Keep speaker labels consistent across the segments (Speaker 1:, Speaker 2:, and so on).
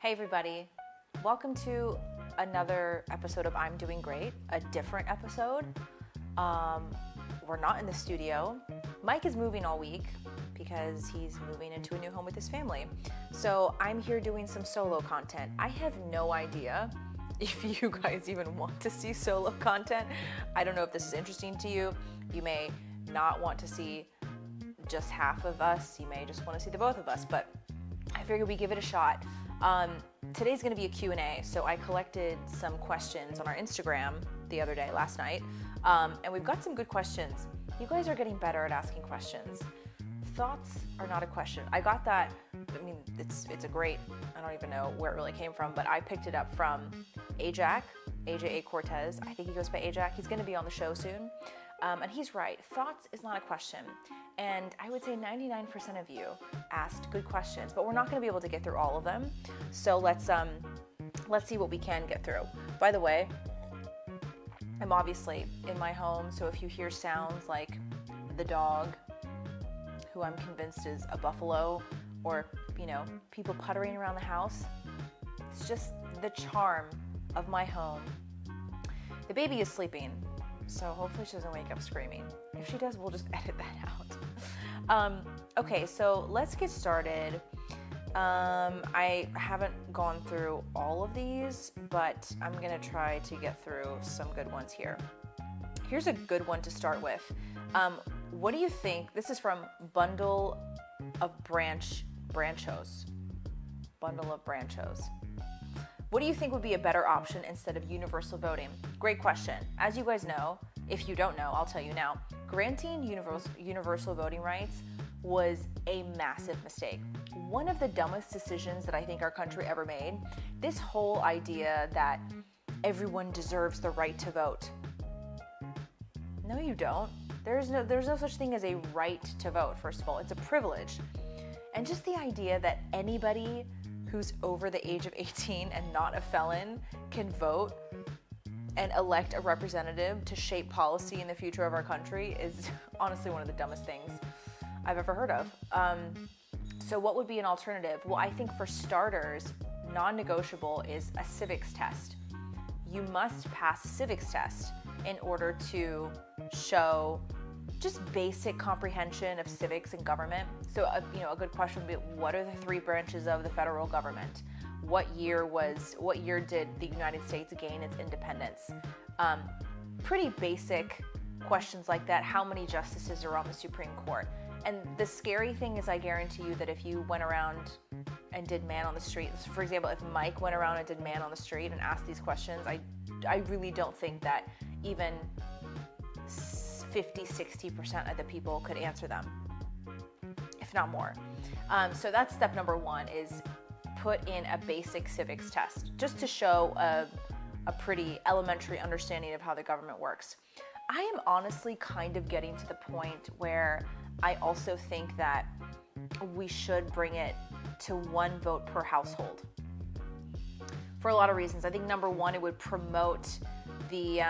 Speaker 1: Hey everybody, welcome to another episode of I'm Doing Great, a different episode. We're not in the studio. Mike is moving all week because he's moving into a new home with his family. So I'm here doing some solo content. I have no idea if you guys even want to see solo content. I don't know if this is interesting to you. You may not want to see just half of us. You may just want to see the both of us, but I figured we give it a shot. Today's going to be a Q&A, so I collected some questions on our Instagram last night, and we've got some good questions. You guys are getting better at asking questions. Thoughts are not a question. I got that, it's a great, I don't even know where it really came from, but I picked it up from AJA Cortez. I think he goes by AJAC. He's going to be on the show soon. And he's right. Thoughts is not a question. And I would say 99% of you asked good questions, but we're not going to be able to get through all of them. So let's see what we can get through. By the way, I'm obviously in my home, so if you hear sounds like the dog, who I'm convinced is a buffalo, or, people puttering around the house, it's just the charm of my home. The baby is sleeping, so hopefully she doesn't wake up screaming. If she does, we'll just edit that out. Okay, so let's get started. I haven't gone through all of these, but I'm gonna try to get through some good ones here. Here's a good one to start with. What do you think? This is from Bundle of Branchos. What do you think would be a better option instead of universal voting? Great question. As you guys know, if you don't know, I'll tell you now, granting universal voting rights was a massive mistake. One of the dumbest decisions that I think our country ever made. This whole idea that everyone deserves the right to vote. No, you don't. There's no such thing as a right to vote, first of all. It's a privilege. And just the idea that anybody who's over the age of 18 and not a felon can vote and elect a representative to shape policy in the future of our country is honestly one of the dumbest things I've ever heard of. So what would be an alternative? Well, I think for starters, non-negotiable is a civics test. You must pass a civics test in order to show just basic comprehension of civics and government. So, a good question would be, what are the three branches of the federal government? What year did the United States gain its independence? Pretty basic questions like that. How many justices are on the Supreme Court? And the scary thing is, I guarantee you that if you went around and did man on the street, for example, if Mike went around and did man on the street and asked these questions, I really don't think that even 50-60% of the people could answer them, if not more. So that's step number one, is put in a basic civics test, just to show a pretty elementary understanding of how the government works. I am honestly kind of getting to the point where I also think that we should bring it to one vote per household for a lot of reasons. I think number one, it would promote the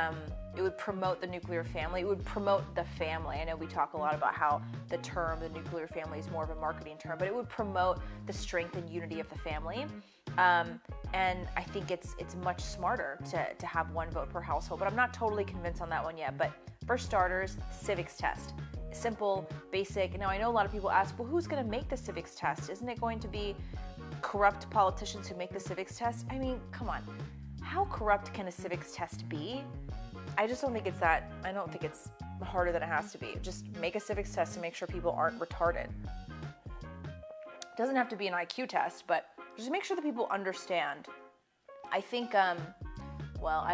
Speaker 1: nuclear family. It would promote the family. I know we talk a lot about how the term, the nuclear family, is more of a marketing term, but it would promote the strength and unity of the family. And I think it's much smarter to have one vote per household, but I'm not totally convinced on that one yet. But for starters, civics test. Simple, basic. Now, I know a lot of people ask, well, who's going to make the civics test? Isn't it going to be corrupt politicians who make the civics test? I mean, come on. How corrupt can a civics test be? I just don't think it's that. I don't think it's harder than it has to be. Just make a civics test to make sure people aren't retarded. It doesn't have to be an IQ test, but just make sure that people understand. I think, I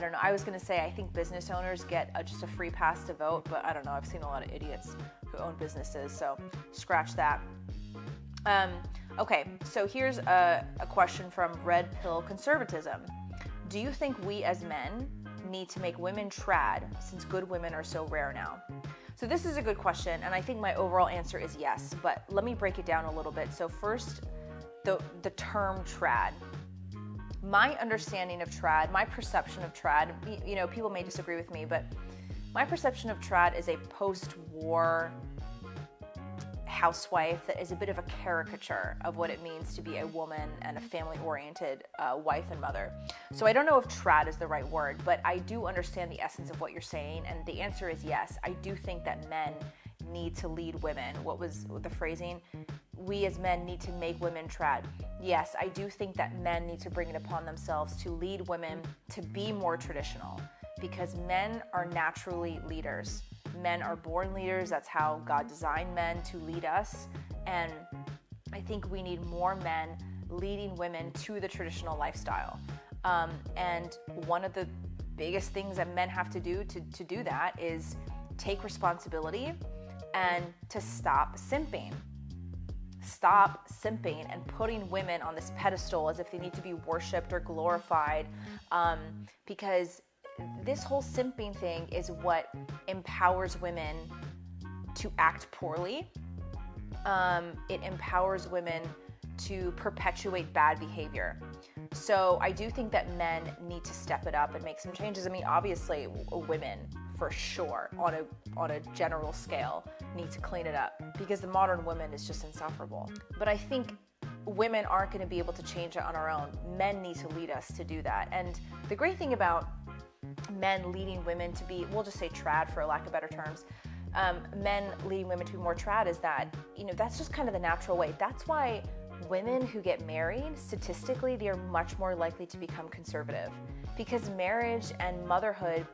Speaker 1: don't know. I was going to say I think business owners get just a free pass to vote, but I don't know. I've seen a lot of idiots who own businesses, so scratch that. Okay, so here's a question from Red Pill Conservatism. Do you think we as men need to make women trad since good women are so rare now? So this is a good question, and I think my overall answer is yes, but let me break it down a little bit. So first, the term trad. My understanding of trad, my perception of trad, people may disagree with me, but my perception of trad is a post-war housewife that is a bit of a caricature of what it means to be a woman and a family-oriented wife and mother. So I don't know if trad is the right word, but I do understand the essence of what you're saying, and the answer is yes. I do think that men need to lead women. What was the phrasing? We as men need to make women trad. Yes, I do think that men need to bring it upon themselves to lead women to be more traditional, because men are naturally leaders. Men are born leaders. That's how God designed men to lead us. And I think we need more men leading women to the traditional lifestyle. And one of the biggest things that men have to do to do that is take responsibility and to stop simping. Stop simping and putting women on this pedestal as if they need to be worshipped or glorified, because this whole simping thing is what empowers women to act poorly. It empowers women to perpetuate bad behavior. So I do think that men need to step it up and make some changes. I mean, obviously, women, for sure, on a general scale, need to clean it up, because the modern woman is just insufferable. But I think women aren't going to be able to change it on our own. Men need to lead us to do that. And the great thing about men leading women to be, we'll just say trad for lack of better terms, men leading women to be more trad is that, that's just kind of the natural way. That's why women who get married, statistically, they are much more likely to become conservative, because marriage and motherhood,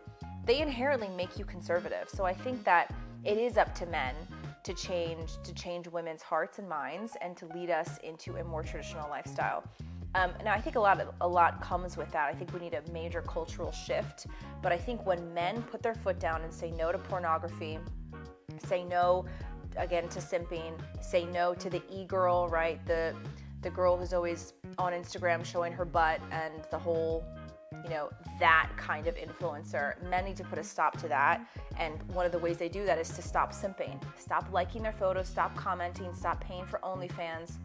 Speaker 1: they inherently make you conservative. So I think that it is up to men to change women's hearts and minds and to lead us into a more traditional lifestyle. Now, I think a lot comes with that. I think we need a major cultural shift. But I think when men put their foot down and say no to pornography, say no, again, to simping, say no to the e-girl, right? The girl who's always on Instagram showing her butt and the whole, that kind of influencer. Men need to put a stop to that. And one of the ways they do that is to stop simping. Stop liking their photos, stop commenting, stop paying for OnlyFans,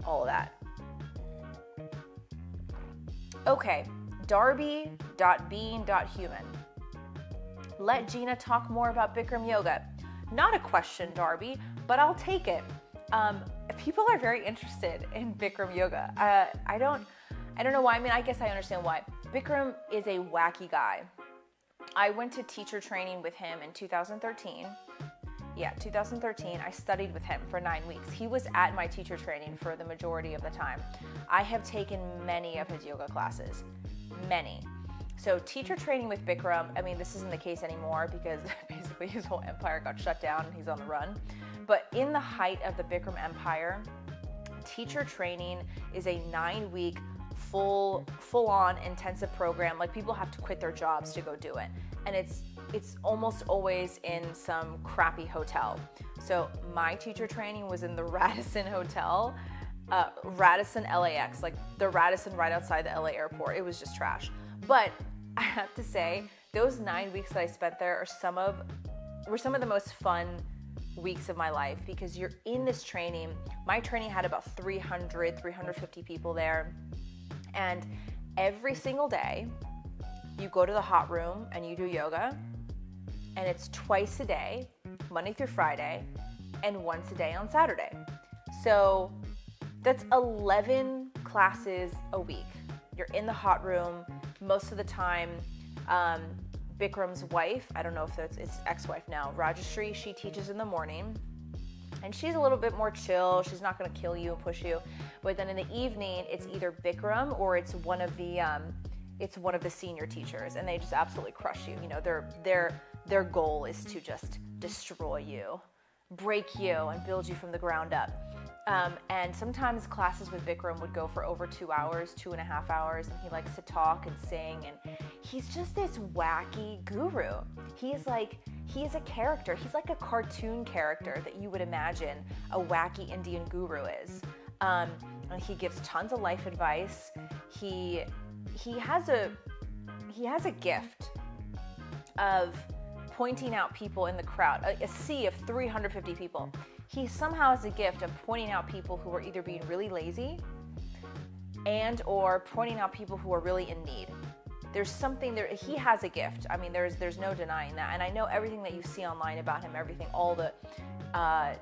Speaker 1: all of that. Okay, Darby.being.human. Let Gina talk more about Bikram Yoga. Not a question, Darby, but I'll take it. People are very interested in Bikram Yoga. I don't know why. I mean, I guess I understand why. Bikram is a wacky guy. I went to teacher training with him in 2013. Yeah, 2013, I studied with him for 9 weeks. He was at my teacher training for the majority of the time. I have taken many of his yoga classes, many. So teacher training with Bikram, I mean, this isn't the case anymore because basically his whole empire got shut down and he's on the run. But in the height of the Bikram empire, teacher training is a 9-week full-on intensive program. Like, people have to quit their jobs to go do it. And it's almost always in some crappy hotel. So my teacher training was in the Radisson Hotel, Radisson LAX, like the Radisson right outside the LA airport. It was just trash. But I have to say, those 9 weeks that I spent there were some of the most fun weeks of my life, because you're in this training. My training had about 350 people there. And every single day, you go to the hot room and you do yoga, and it's twice a day, Monday through Friday, and once a day on Saturday. So that's 11 classes a week. You're in the hot room most of the time. Bikram's wife, I don't know if it's ex-wife now, Rajashree, she teaches in the morning, and she's a little bit more chill. She's not going to kill you and push you. But then in the evening, it's either Bikram or it's one of the senior teachers, and they just absolutely crush you. Their goal is to just destroy you, break you, and build you from the ground up. And sometimes classes with Bikram would go for over 2 hours, 2.5 hours, and he likes to talk and sing, and he's just this wacky guru. He's a character. He's like a cartoon character that you would imagine a wacky Indian guru is. And he gives tons of life advice. He has a gift of pointing out people in the crowd, a sea of 350 people. He somehow has a gift of pointing out people who are either being really lazy and or pointing out people who are really in need. there's something there. He has a gift. I mean, there's no denying that. And I know everything that you see online about him, everything, all the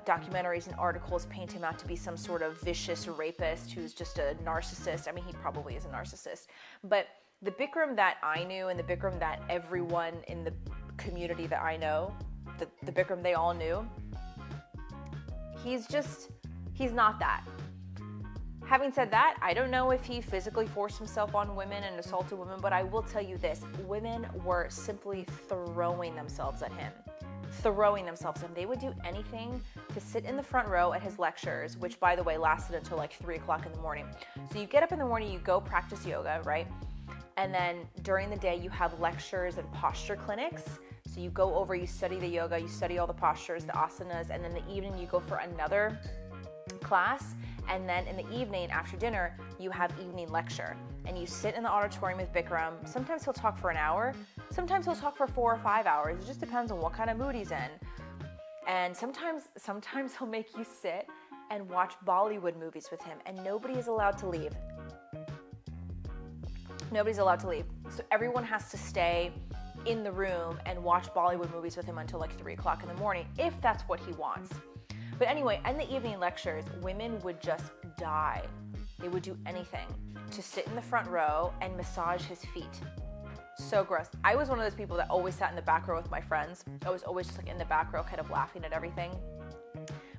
Speaker 1: documentaries and articles paint him out to be some sort of vicious rapist who's just a narcissist. I mean, he probably is a narcissist. But the Bikram that I knew and the Bikram that everyone in the community that I know, the Bikram they all knew, he's not that. Having said that, I don't know if he physically forced himself on women and assaulted women, but I will tell you this, women were simply throwing themselves at him. They would do anything to sit in the front row at his lectures, which by the way lasted until like 3 o'clock in the morning. So you get up in the morning, you go practice yoga, right? And then during the day you have lectures and posture clinics. So you go over, you study the yoga, you study all the postures, the asanas, and then in the evening you go for another class. And then in the evening after dinner, you have evening lecture. And you sit in the auditorium with Bikram. Sometimes he'll talk for an hour. Sometimes he'll talk for 4 or 5 hours. It just depends on what kind of mood he's in. And sometimes he'll make you sit and watch Bollywood movies with him. And nobody is allowed to leave. Nobody's allowed to leave. So everyone has to stay in the room and watch Bollywood movies with him until like 3 o'clock in the morning, if that's what he wants. But anyway, in the evening lectures, women would just die. They would do anything to sit in the front row and massage his feet. So gross. I was one of those people that always sat in the back row with my friends. I was always just like in the back row kind of laughing at everything.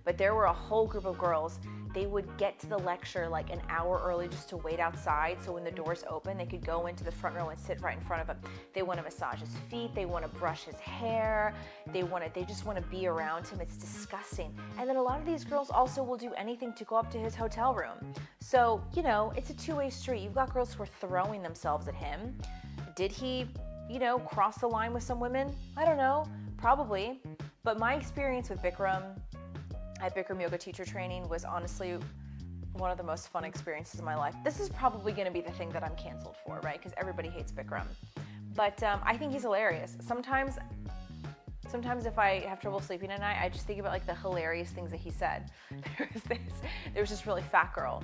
Speaker 1: But there were a whole group of girls. They would get to the lecture like an hour early just to wait outside, so when the doors open, they could go into the front row and sit right in front of him. They want to massage his feet, they want to brush his hair, they just want to be around him. It's disgusting. And then a lot of these girls also will do anything to go up to his hotel room. So, it's a two-way street. You've got girls who are throwing themselves at him. Did he, cross the line with some women? I don't know, probably. But my experience with Bikram at Bikram Yoga teacher training was honestly one of the most fun experiences of my life. This is probably going to be the thing that I'm canceled for, right? Because everybody hates Bikram. But I think he's hilarious. Sometimes if I have trouble sleeping at night, I just think about like the hilarious things that he said. There was this really fat girl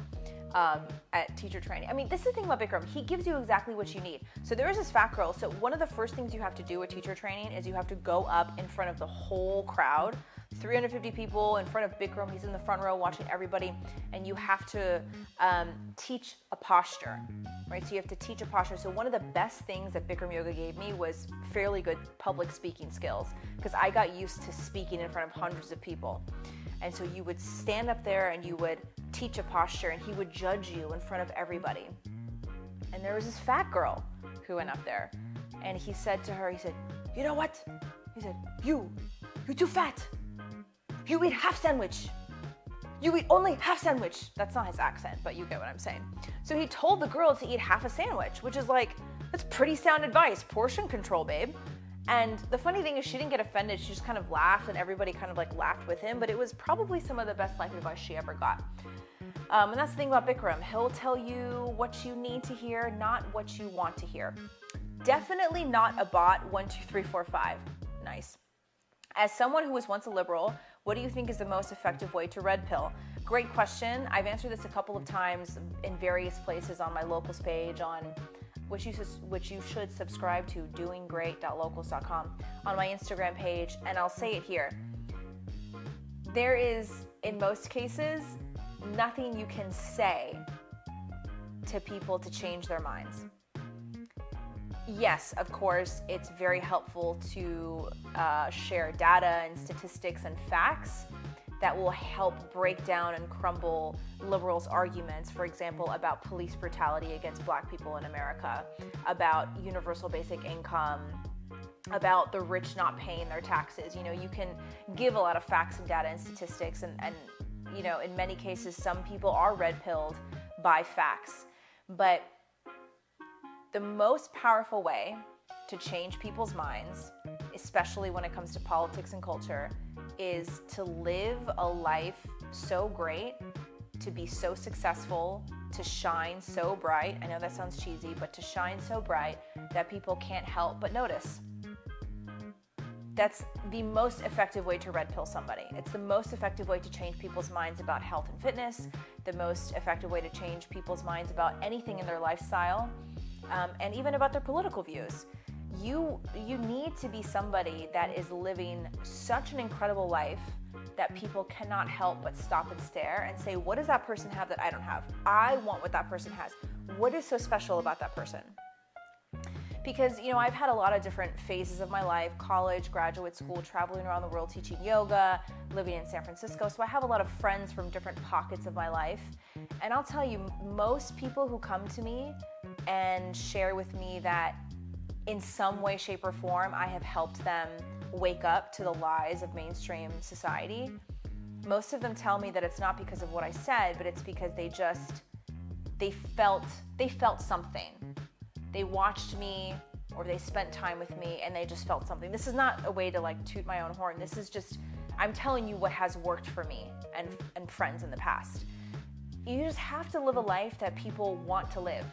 Speaker 1: at teacher training. I mean, this is the thing about Bikram. He gives you exactly what you need. So there is this fat girl. So one of the first things you have to do at teacher training is you have to go up in front of the whole crowd. 350 people in front of Bikram. He's in the front row watching everybody, and you have to teach a posture, right? So you have to teach a posture. So one of the best things that Bikram Yoga gave me was fairly good public speaking skills, because I got used to speaking in front of hundreds of people. And so you would stand up there and you would teach a posture, and he would judge you in front of everybody. And there was this fat girl who went up there, and he said to her, "You know what?" He said, you're too fat. You eat half sandwich. You eat only half sandwich." That's not his accent, but you get what I'm saying. So he told the girl to eat half a sandwich, which is like, that's pretty sound advice. Portion control, babe. And the funny thing is, she didn't get offended. She just kind of laughed, and everybody kind of like laughed with him. But it was probably some of the best life advice she ever got. And that's the thing about Bikram. He'll tell you what you need to hear, not what you want to hear. Definitely not a bot 1, 2, 3, 4, 5. Nice. As someone who was once a liberal, what do you think is the most effective way to red pill? Great question. I've answered this a couple of times in various places on my locals page, on which you should subscribe to, doinggreat.locals.com, on my Instagram page, and I'll say it here. There is, in most cases, nothing you can say to people to change their minds. Yes, of course, it's very helpful to share data and statistics and facts that will help break down and crumble liberals' arguments, for example, about police brutality against Black people in America, about universal basic income, about the rich not paying their taxes. You can give a lot of facts and data and statistics, and in many cases, some people are red-pilled by facts. But the most powerful way to change people's minds, especially when it comes to politics and culture, is to live a life so great, to be so successful, to shine so bright. I know that sounds cheesy, but to shine so bright that people can't help but notice. That's the most effective way to red pill somebody. It's the most effective way to change people's minds about health and fitness, the most effective way to change people's minds about anything in their lifestyle. and even about their political views. You need to be somebody that is living such an incredible life that people cannot help but stop and stare and say, what does that person have that I don't have? I want what that person has. What is so special about that person? Because, I've had a lot of different phases of my life: college, graduate school, traveling around the world teaching yoga, living in San Francisco. So I have a lot of friends from different pockets of my life. And I'll tell you, most people who come to me and share with me that in some way, shape, or form, I have helped them wake up to the lies of mainstream society, most of them tell me that it's not because of what I said, but it's because they felt something. They watched me or they spent time with me and they just felt something. This is not a way to toot my own horn. This is just, I'm telling you what has worked for me and friends in the past. You just have to live a life that people want to live.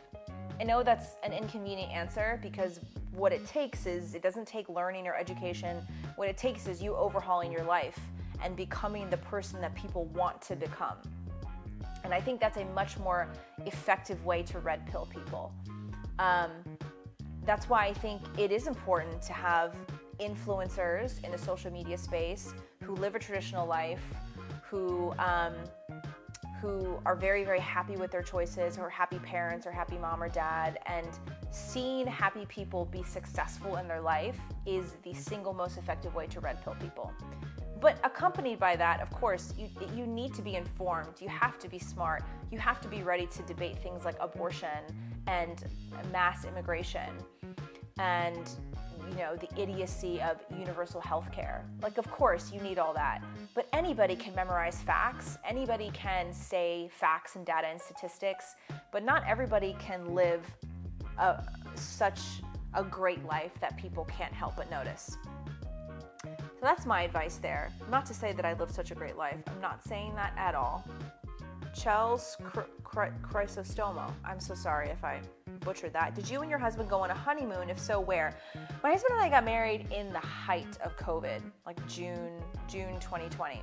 Speaker 1: I know that's an inconvenient answer, because what it takes is, it doesn't take learning or education. What it takes is you overhauling your life and becoming the person that people want to become. And I think that's a much more effective way to red pill people. That's why I think it is important to have influencers in the social media space who live a traditional life, who are very, very happy with their choices, or happy parents, or happy mom or dad. And seeing happy people be successful in their life is the single most effective way to red pill people. But accompanied by that, of course, you need to be informed. You have to be smart. You have to be ready to debate things like abortion and mass immigration and the idiocy of universal health care. Of course, you need all that. But anybody can memorize facts. Anybody can say facts and data and statistics. But not everybody can live such a great life that people can't help but notice. So that's my advice there. Not to say that I live such a great life. I'm not saying that at all. Chels Chrysostomo. I'm so sorry if I butchered that. Did you and your husband go on a honeymoon? If so, where? My husband and I got married in the height of COVID, June 2020.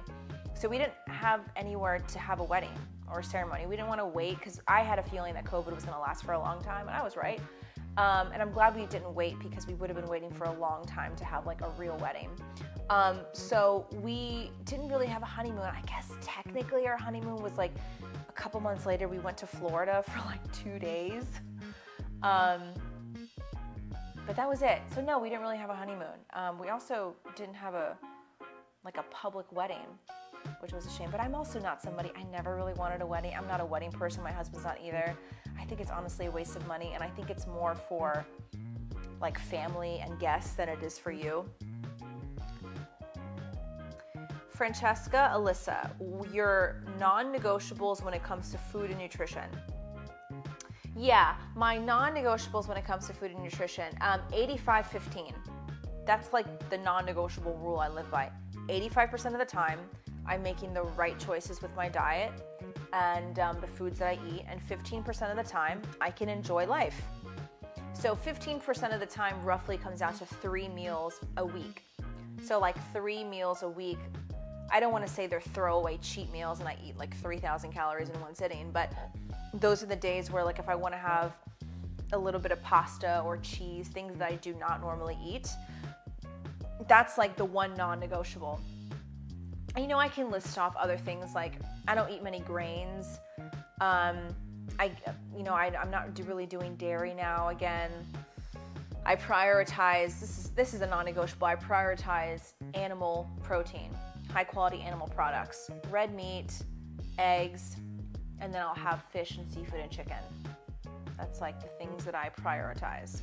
Speaker 1: So we didn't have anywhere to have a wedding or ceremony. We didn't want to wait, because I had a feeling that COVID was going to last for a long time, and I was right. And I'm glad we didn't wait, because we would have been waiting for a long time to have a real wedding. So we didn't really have a honeymoon. I guess technically our honeymoon was a couple months later. We went to Florida for 2 days. But that was it. So no, we didn't really have a honeymoon. We also didn't have a public wedding, which was a shame. But I'm also not somebody, I never really wanted a wedding. I'm not a wedding person. My husband's not either. I think it's honestly a waste of money, and I think it's more for family and guests than it is for you. Francesca Alyssa, your non-negotiables when it comes to food and nutrition. Yeah, my non-negotiables when it comes to food and nutrition, 85-15. That's the non-negotiable rule I live by. 85% of the time, I'm making the right choices with my diet and the foods that I eat, and 15% of the time, I can enjoy life. So 15% of the time roughly comes down to 3 meals a week. So 3 meals a week. I don't want to say they're throwaway cheat meals and I eat 3,000 calories in one sitting, but those are the days where if I want to have a little bit of pasta or cheese, things that I do not normally eat, that's the one non-negotiable. And I can list off other things I don't eat many grains. I'm not really doing dairy now. Again, I prioritize, this is a non-negotiable, I prioritize animal protein, high quality animal products, red meat, eggs, and then I'll have fish and seafood and chicken. That's the things that I prioritize.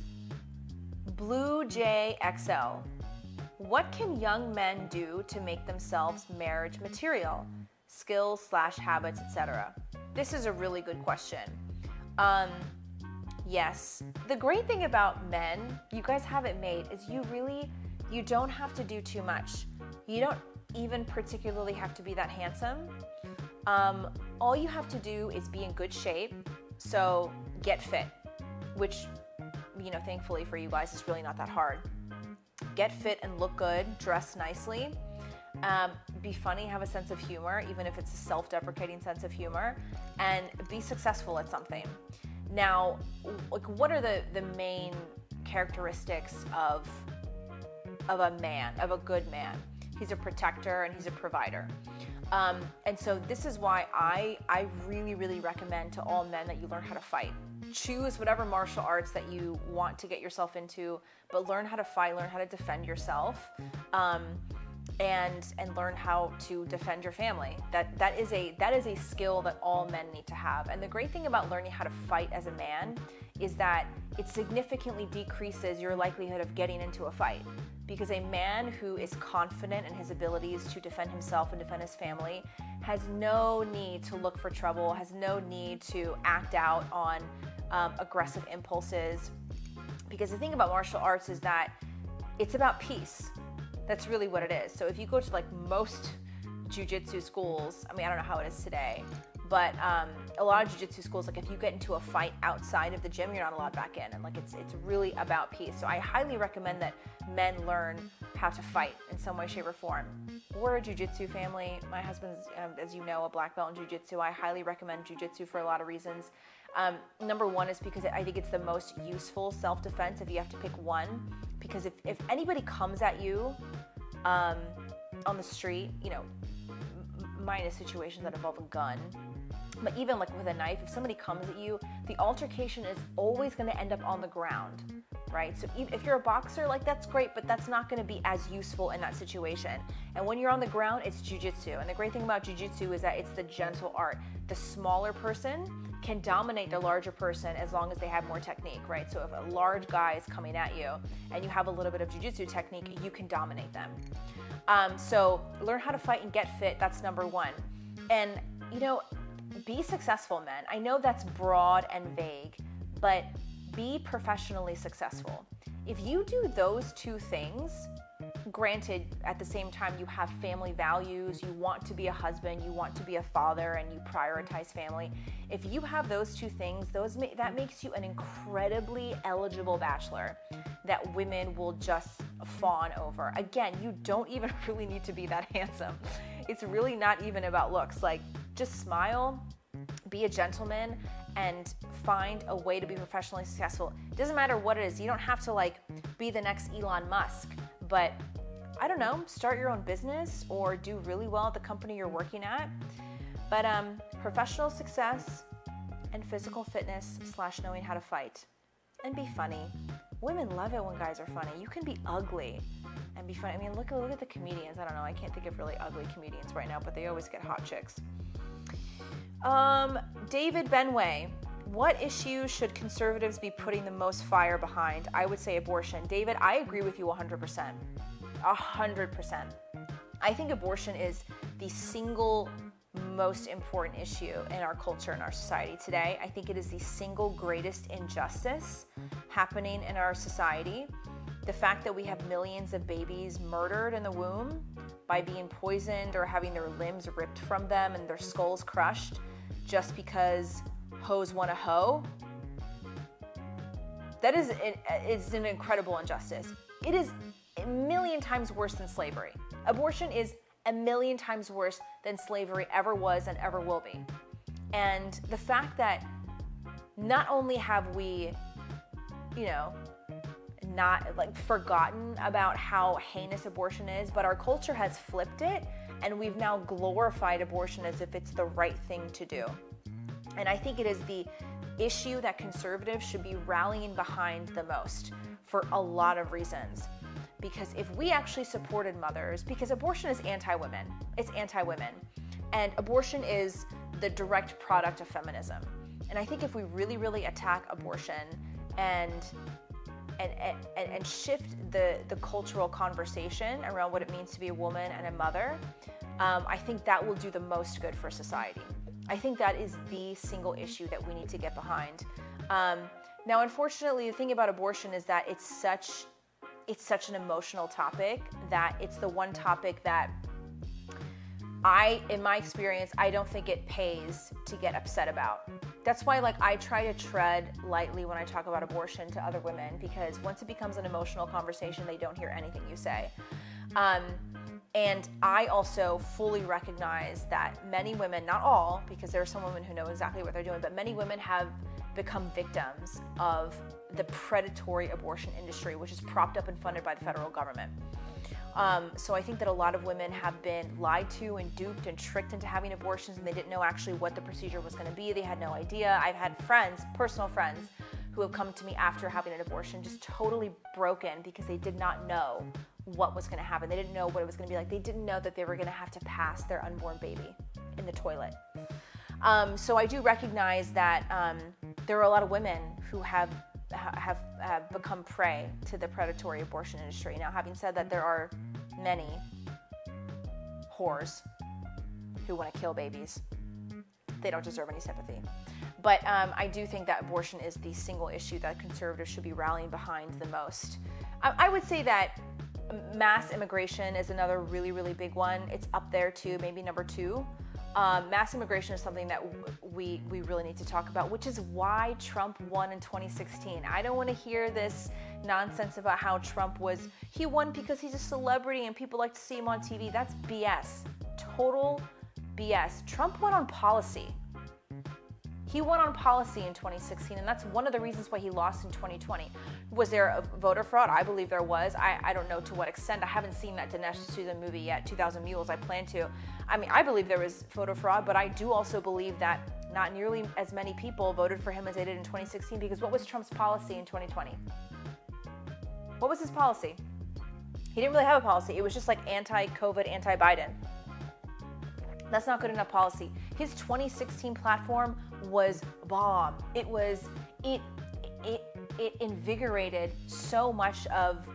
Speaker 1: Blue Jay XL. What can young men do to make themselves marriage material? Skills / habits, etc. This is a really good question. Yes, the great thing about men, you guys have it made, is you don't have to do too much. You don't even particularly have to be that handsome. All you have to do is be in good shape. So get fit, which, thankfully for you guys, is really not that hard. Get fit and look good, dress nicely, be funny, have a sense of humor, even if it's a self-deprecating sense of humor, and be successful at something. Now, like, what are the main characteristics of a man, of a good man? He's a protector and he's a provider. And so this is why I really, really recommend to all men that you learn how to fight. Choose whatever martial arts that you want to get yourself into, but learn how to fight, learn how to defend yourself, and learn how to defend your family. That is a skill that all men need to have. And the great thing about learning how to fight as a man is that it significantly decreases your likelihood of getting into a fight. Because a man who is confident in his abilities to defend himself and defend his family has no need to look for trouble, has no need to act out on aggressive impulses. Because the thing about martial arts is that it's about peace. That's really what it is. So if you go to like most jiu-jitsu schools, I mean, I don't know how it is today, but a lot of jiu-jitsu schools, like if you get into a fight outside of the gym, you're not allowed back in. And like it's really about peace. So I highly recommend that men learn how to fight in some way, shape, or form. We're a jiu-jitsu family. My husband's, as you know, a black belt in jiu-jitsu. I highly recommend jiu-jitsu for a lot of reasons. Number one is because I think it's the most useful self-defense if you have to pick one. Because if anybody comes at you on the street, you know, minus situations that involve a gun, but even like with a knife, if somebody comes at you, the altercation is always going to end up on the ground, right? So if you're a boxer, like that's great, but that's not going to be as useful in that situation. And when you're on the ground, it's jiu-jitsu. And the great thing about jiu-jitsu is that it's the gentle art. The smaller person can dominate the larger person as long as they have more technique, right? So if a large guy is coming at you and you have a little bit of jiu-jitsu technique, you can dominate them. So learn how to fight and get fit. That's number one. And, you know, be successful, men. I know that's broad and vague, but be professionally successful. If you do those two things, granted, at the same time, you have family values, you want to be a husband, you want to be a father, and you prioritize family. If you have those two things, that makes you an incredibly eligible bachelor that women will just fawn over. Again, you don't even really need to be that handsome. It's really not even about looks. Like, just smile, be a gentleman, and find a way to be professionally successful. It doesn't matter what it is. You don't have to like be the next Elon Musk, but I don't know, start your own business or do really well at the company you're working at. But professional success and physical fitness / knowing how to fight and be funny. Women love it when guys are funny. You can be ugly and be funny. I mean, look at the comedians. I don't know. I can't think of really ugly comedians right now, but they always get hot chicks. David Benway, what issue should conservatives be putting the most fire behind? I would say abortion. David, I agree with you 100%. 100%. I think abortion is the single most important issue in our culture, in our society today. I think it is the single greatest injustice happening in our society. The fact that we have millions of babies murdered in the womb by being poisoned or having their limbs ripped from them and their skulls crushed just because hoes want to hoe. That is an incredible injustice. It is a million times worse than slavery. Abortion is a million times worse than slavery ever was and ever will be. And the fact that not only have we, not like forgotten about how heinous abortion is, but our culture has flipped it and we've now glorified abortion as if it's the right thing to do. And I think it is the issue that conservatives should be rallying behind the most for a lot of reasons. Because if we actually supported mothers, because abortion is anti-women, it's anti-women, and abortion is the direct product of feminism. And I think if we really, really attack abortion and shift the cultural conversation around what it means to be a woman and a mother, I think that will do the most good for society. I think that is the single issue that we need to get behind. Now, unfortunately, the thing about abortion is that it's such an emotional topic that it's the one topic that in my experience, I don't think it pays to get upset about. That's why, I try to tread lightly when I talk about abortion to other women, because once it becomes an emotional conversation, they don't hear anything you say. And I also fully recognize that many women, not all, because there are some women who know exactly what they're doing, but many women have become victims of the predatory abortion industry, which is propped up and funded by the federal government. So I think that a lot of women have been lied to and duped and tricked into having abortions, and they didn't know actually what the procedure was going to be. They had no idea. I've had friends, personal friends, who have come to me after having an abortion just totally broken because they did not know what was going to happen. They didn't know what it was going to be like. They didn't know that they were going to have to pass their unborn baby in the toilet. So I do recognize that there are a lot of women who have become prey to the predatory abortion industry. Now, having said that, there are many whores who want to kill babies. They don't deserve any sympathy. But I do think that abortion is the single issue that conservatives should be rallying behind the most. I would say that mass immigration is another really, really big one. It's up there too, maybe number 2. Mass immigration is something that we really need to talk about, which is why Trump won in 2016. I don't want to hear this nonsense about how Trump he won because he's a celebrity and people like to see him on TV. That's BS. Total BS. Trump won on policy. He won on policy in 2016, and that's one of the reasons why he lost in 2020. Was there a voter fraud? I believe there was. I don't know to what extent. I haven't seen that Dinesh D'Souza movie yet, 2000 Mules. I plan to. I mean, I believe there was voter fraud, but I do also believe that not nearly as many people voted for him as they did in 2016, because what was Trump's policy in 2020? What was his policy? He didn't really have a policy. It was just like anti-COVID, anti-Biden. That's not good enough policy. His 2016 platform was bomb. It invigorated so much of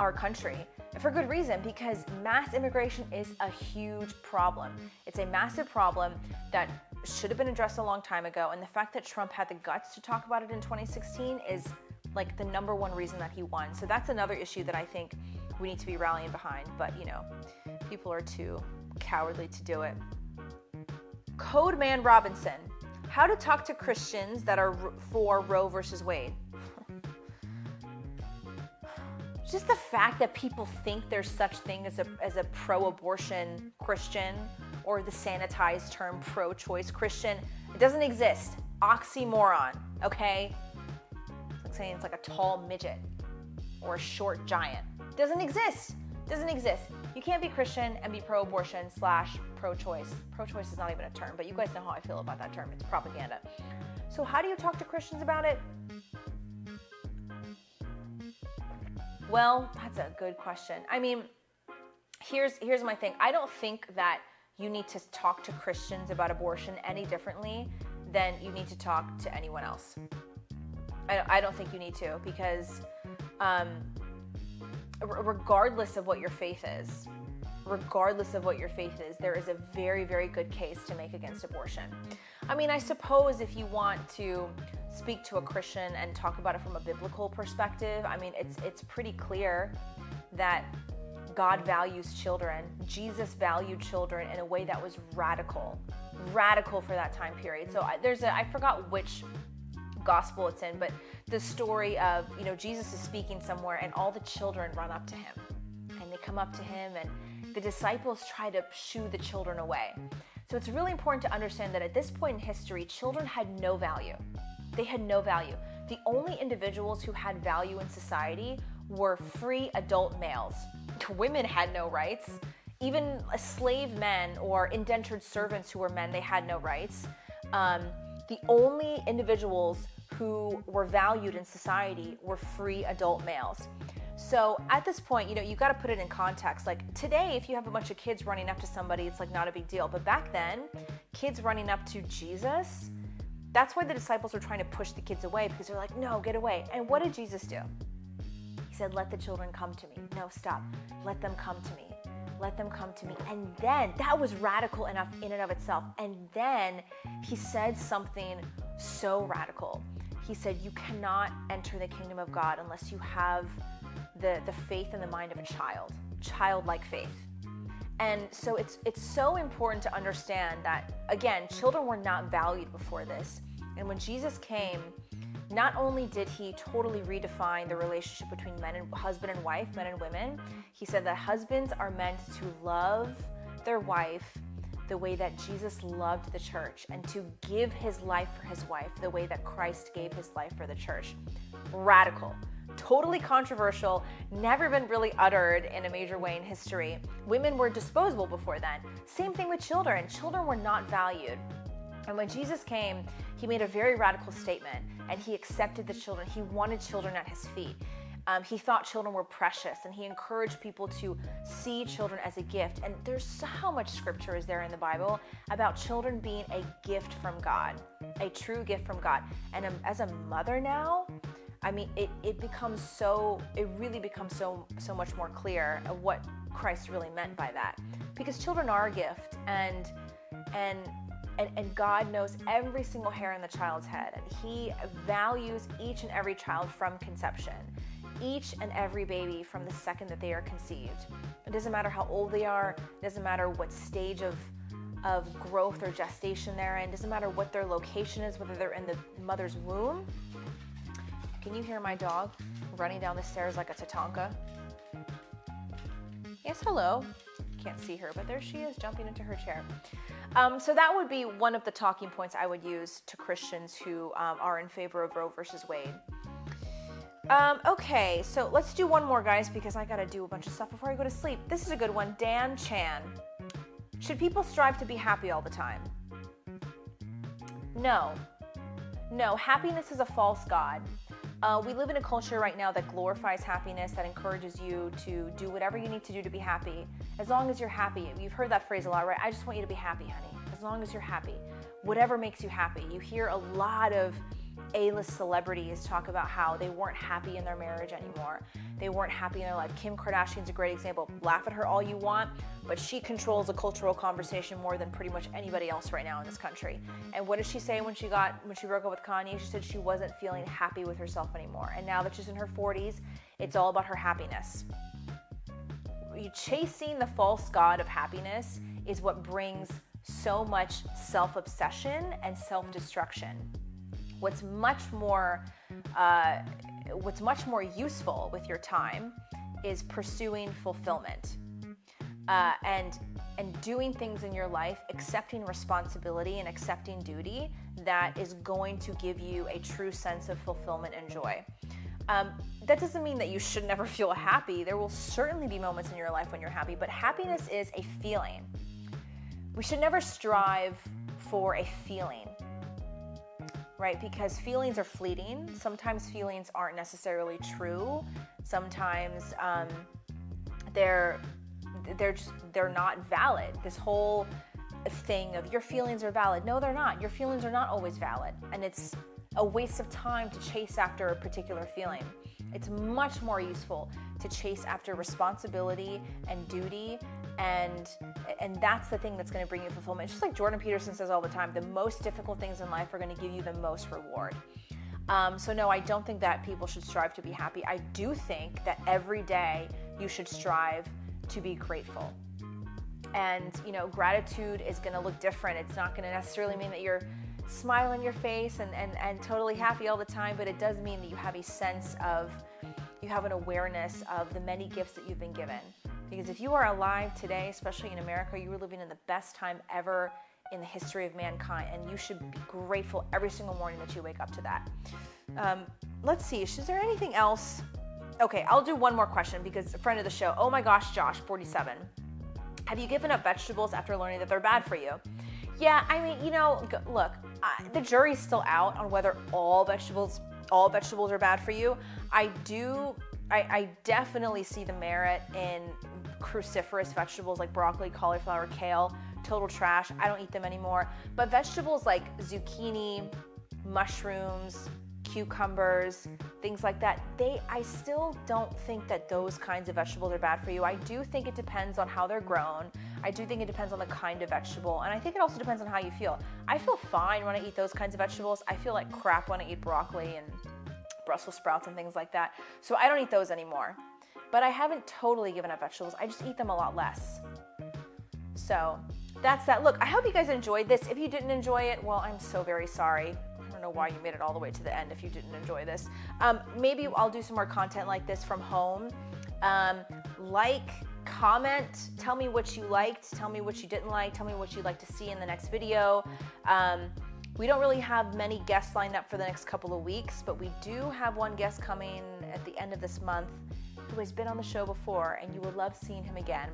Speaker 1: our country, for good reason, because mass immigration is a huge problem. It's a massive problem that should have been addressed a long time ago, and the fact that Trump had the guts to talk about it in 2016 is like the number one reason that he won. So that's another issue that I think we need to be rallying behind, but people are too cowardly to do it. Codeman Robinson, how to talk to Christians that are for Roe versus Wade. Just the fact that people think there's such thing as a pro-abortion Christian, or the sanitized term pro-choice Christian, it doesn't exist. Oxymoron, okay? It's like saying it's like a tall midget or a short giant. Doesn't exist. Doesn't exist. You can't be Christian and be pro-abortion / pro-choice. Pro-choice is not even a term, but you guys know how I feel about that term. It's propaganda. So how do you talk to Christians about it? Well, that's a good question. I mean, here's my thing. I don't think that you need to talk to Christians about abortion any differently than you need to talk to anyone else. I don't think you need to, because regardless of what your faith is, there is a very, very good case to make against abortion. I mean, I suppose if you want to speak to a Christian and talk about it from a biblical perspective, I mean, it's pretty clear that God values children. Jesus valued children in a way that was radical for that time period. So I forgot which gospel it's in, but the story of, Jesus is speaking somewhere and all the children run up to him, and they come up to him and the disciples try to shoo the children away. So it's really important to understand that at this point in history, children had no value. They had no value. The only individuals who had value in society were free adult males. Women had no rights. Even slave men or indentured servants who were men, they had no rights. The only individuals who were valued in society were free adult males. So at this point, you got to put it in context. Like today, if you have a bunch of kids running up to somebody, it's like not a big deal. But back then, kids running up to Jesus, that's why the disciples were trying to push the kids away, because they're like, no, get away. And what did Jesus do? He said, let the children come to me. No, stop. Let them come to me. Let them come to me. And then, that was radical enough in and of itself. And then he said something so radical. He said, you cannot enter the kingdom of God unless you have the faith and the mind of a child, childlike faith. And so it's so important to understand that, again, children were not valued before this. And when Jesus came, Not only did he totally redefine the relationship between husband and wife, men and women, he said that husbands are meant to love their wife the way that Jesus loved the church, and to give his life for his wife the way that Christ gave his life for the church. Radical. Totally controversial, never been really uttered in a major way in history. Women were disposable before then. Same thing with children. Children were not valued. And when Jesus came, he made a very radical statement, and he accepted the children. He wanted children at his feet. He thought children were precious, and he encouraged people to see children as a gift. And there's so much scripture is there in the Bible about children being a gift from God, a true gift from God. And as a mother now, I mean, it really becomes so much more clear of what Christ really meant by that. Because children are a gift, and God knows every single hair on the child's head, and he values each and every child from conception. Each and every baby from the second that they are conceived. It doesn't matter how old they are, it doesn't matter what stage of growth or gestation they're in, it doesn't matter what their location is, whether they're in the mother's womb. Can you hear my dog running down the stairs like a Tatanka? Yes, hello. Can't see her, but there she is, jumping into her chair. So that would be one of the talking points I would use to Christians who are in favor of Roe versus Wade. Okay, so let's do one more, guys, because I gotta do a bunch of stuff before I go to sleep. This is a good one. Dan Chan. Should people strive to be happy all the time? No. Happiness is a false god. We live in a culture right now that glorifies happiness, that encourages you to do whatever you need to do to be happy. As long as you're happy. You've heard that phrase a lot, right? I just want you to be happy, honey. As long as you're happy. Whatever makes you happy. You hear a lot of A-list celebrities talk about how they weren't happy in their marriage anymore. They weren't happy in their life. Kim Kardashian's a great example. Laugh at her all you want, but she controls a cultural conversation more than pretty much anybody else right now in this country. And what did she say when she broke up with Kanye? She said she wasn't feeling happy with herself anymore. And now that she's in her 40s, it's all about her happiness. Chasing the false god of happiness is what brings so much self-obsession and self-destruction. What's much more useful with your time is pursuing fulfillment and doing things in your life, accepting responsibility and accepting duty that is going to give you a true sense of fulfillment and joy. That doesn't mean that you should never feel happy. There will certainly be moments in your life when you're happy, but happiness is a feeling. We should never strive for a feeling. Right? Because feelings are fleeting. Sometimes feelings aren't necessarily true. Sometimes they're not valid. This whole thing of your feelings are valid. No, they're not. Your feelings are not always valid. And it's a waste of time to chase after a particular feeling. It's much more useful to chase after responsibility and duty, and that's the thing that's going to bring you fulfillment. It's just like Jordan Peterson says all the time, the most difficult things in life are going to give you the most reward. So no, I don't think that people should strive to be happy. I do think that every day you should strive to be grateful. And, gratitude is going to look different. It's not going to necessarily mean that you're smile on your face and totally happy all the time, but it does mean that you have a sense of, you have an awareness of the many gifts that you've been given. Because if you are alive today, especially in America, you are living in the best time ever in the history of mankind, and you should be grateful every single morning that you wake up to that. Let's see, is there anything else? Okay, I'll do one more question because a friend of the show, oh my gosh, Josh, 47. Have you given up vegetables after learning that they're bad for you? Yeah, I mean, look, the jury's still out on whether all vegetables are bad for you. I definitely see the merit in cruciferous vegetables like broccoli, cauliflower, kale. Total trash. I don't eat them anymore. But vegetables like zucchini, mushrooms, cucumbers, things like that, I still don't think that those kinds of vegetables are bad for you. I do think it depends on how they're grown. I do think it depends on the kind of vegetable. And I think it also depends on how you feel. I feel fine when I eat those kinds of vegetables. I feel like crap when I eat broccoli and Brussels sprouts and things like that. So I don't eat those anymore. But I haven't totally given up vegetables. I just eat them a lot less. So that's that. Look, I hope you guys enjoyed this. If you didn't enjoy it, well, I'm so very sorry. don't know why you made it all the way to the end if you didn't enjoy this. Maybe I'll do some more content like this from home. Comment, tell me what you liked, tell me what you didn't like, tell me what you'd like to see in the next video. We don't really have many guests lined up for the next couple of weeks, but we do have one guest coming at the end of this month who has been on the show before, and you will love seeing him again.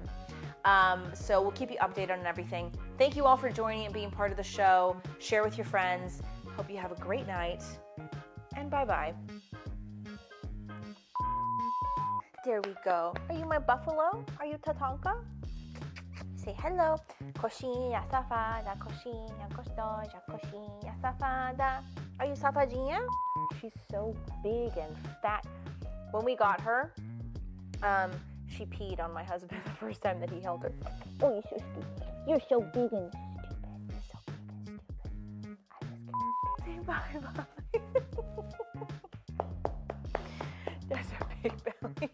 Speaker 1: So we'll keep you updated on everything. Thank you all for joining and being part of the show. Share with your friends. Hope you have a great night, and bye-bye. There we go. Are you my buffalo? Are you Tatanka? Say hello. Coxinha safada, coxinha gostosa, coxinha safada. Are you safadinha? She's so big and fat. When we got her, she peed on my husband the first time that he held her. Oh, you're so stupid. You're so big and stupid. You're so big and stupid. I'm just kidding. Say bye-bye. That's a big belly.